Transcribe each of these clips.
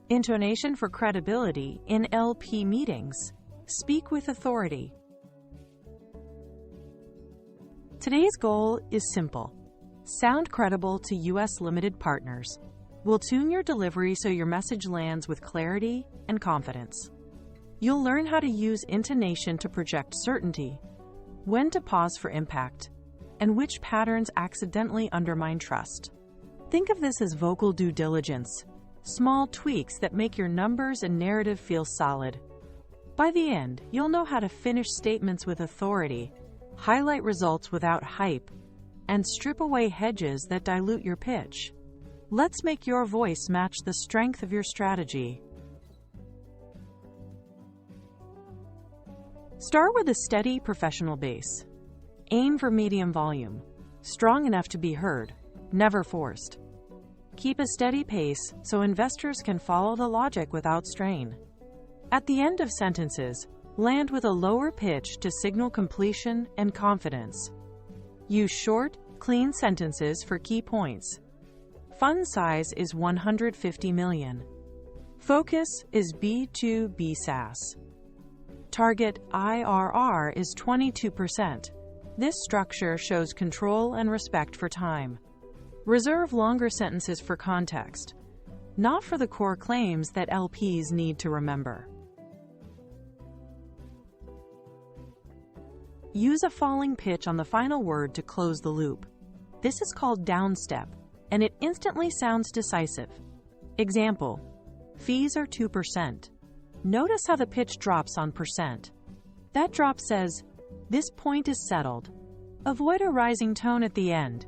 Intonation for credibility in LP meetings. Speak with authority. Today's goal is simple. Sound credible to U.S. limited partners. We'll tune your delivery so your message lands with clarity and confidence. You'll learn how to use intonation to project certainty, when to pause for impact, and which patterns accidentally undermine trust. Think of this as vocal due diligence, small tweaks that make your numbers and narrative feel solid. By the end, you'll know how to finish statements with authority, highlight results without hype, and strip away hedges that dilute your pitch. Let's make your voice match the strength of your strategy. Start with a steady, professional bass. Aim for medium volume, strong enough to be heard, never forced. Keep a steady pace so investors can follow the logic without strain. At the end of sentences, land with a lower pitch to signal completion and confidence. Use short, clean sentences for key points. Fund size is 150 million. Focus is B2B SaaS. Target IRR is 22%. This structure shows control and respect for time. Reserve longer sentences for context, not for the core claims that LPs need to remember. Use a falling pitch on the final word to close the loop. This is called downstep, and it instantly sounds decisive. Example: fees are 2%. Notice how the pitch drops on percent. That drop says, this point is settled. Avoid a rising tone at the end.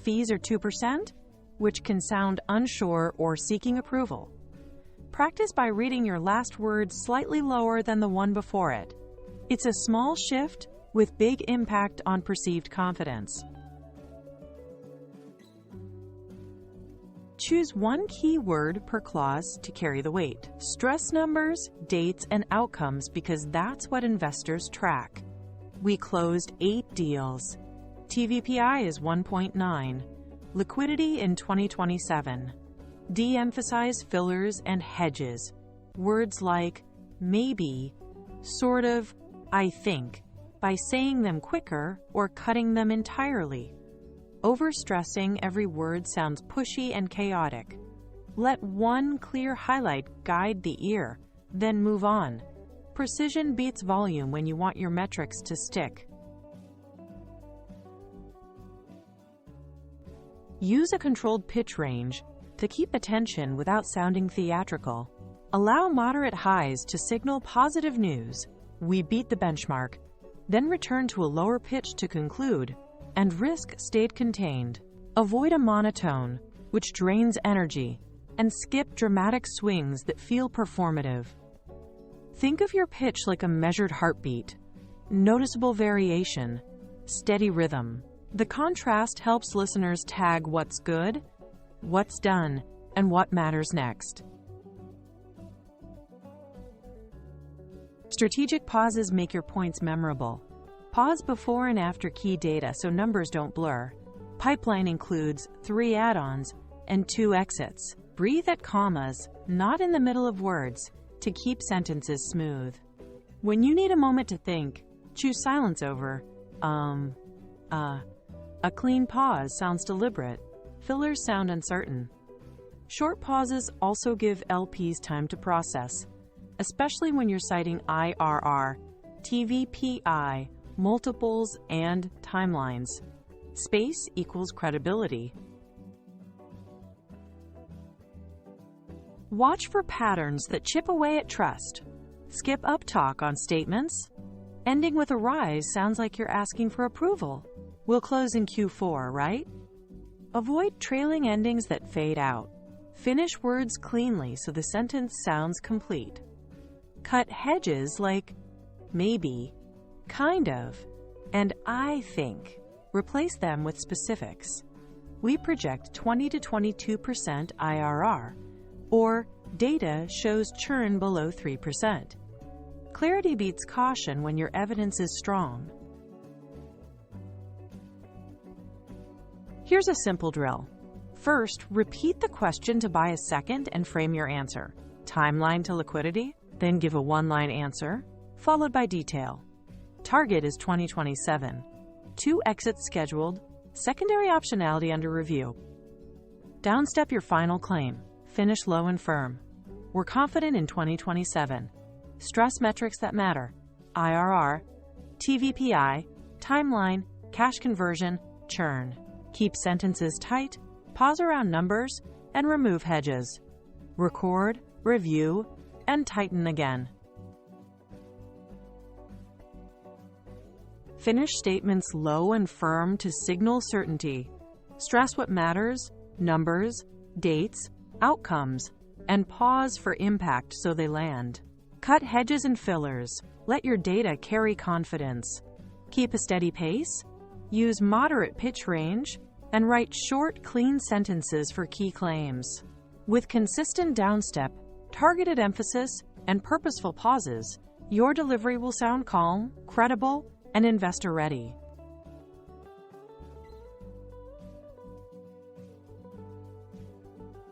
Fees are 2%, which can sound unsure or seeking approval. Practice by reading your last word slightly lower than the one before it. It's a small shift with big impact on perceived confidence. Choose one key word per clause to carry the weight. Stress numbers, dates, and outcomes because that's what investors track. We closed 8 deals. TVPI is 1.9. Liquidity in 2027. De-emphasize fillers and hedges. Words like maybe, sort of, I think, by saying them quicker or cutting them entirely. Overstressing every word sounds pushy and chaotic. Let one clear highlight guide the ear, then move on. Precision beats volume when you want your metrics to stick. Use a controlled pitch range to keep attention without sounding theatrical. Allow moderate highs to signal positive news. We beat the benchmark. Then return to a lower pitch to conclude, and risk stayed contained. Avoid a monotone, which drains energy, and skip dramatic swings that feel performative. Think of your pitch like a measured heartbeat. Noticeable variation, steady rhythm. The contrast helps listeners tag what's good, what's done, and what matters next. Strategic pauses make your points memorable. Pause before and after key data so numbers don't blur. Pipeline includes 3 add-ons and 2 exits. Breathe at commas, not in the middle of words, to keep sentences smooth. When you need a moment to think, choose silence over A clean pause sounds deliberate. Fillers sound uncertain. Short pauses also give LPs time to process, especially when you're citing IRR, TVPI, multiples, and timelines. Space equals credibility. Watch for patterns that chip away at trust. Skip uptalk on statements. Ending with a rise sounds like you're asking for approval. We'll close in Q4, right? Avoid trailing endings that fade out. Finish words cleanly so the sentence sounds complete. Cut hedges like maybe, kind of, and I think. Replace them with specifics. We project 20 to 22% IRR, or data shows churn below 3%. Clarity beats caution when your evidence is strong. Here's a simple drill. First, repeat the question to buy a second and frame your answer. Timeline to liquidity, then give a one-line answer, followed by detail. Target is 2027. 2 exits scheduled, secondary optionality under review. Downstep your final claim. Finish low and firm. We're confident in 2027. Stress metrics that matter. IRR, TVPI, timeline, cash conversion, churn. Keep sentences tight, pause around numbers, and remove hedges. Record, review, and tighten again. Finish statements low and firm to signal certainty. Stress what matters, numbers, dates, outcomes, and pause for impact so they land. Cut hedges and fillers. Let your data carry confidence. Keep a steady pace, use moderate pitch range, and write short, clean sentences for key claims. With consistent downstep, targeted emphasis, and purposeful pauses, your delivery will sound calm, credible, and investor-ready.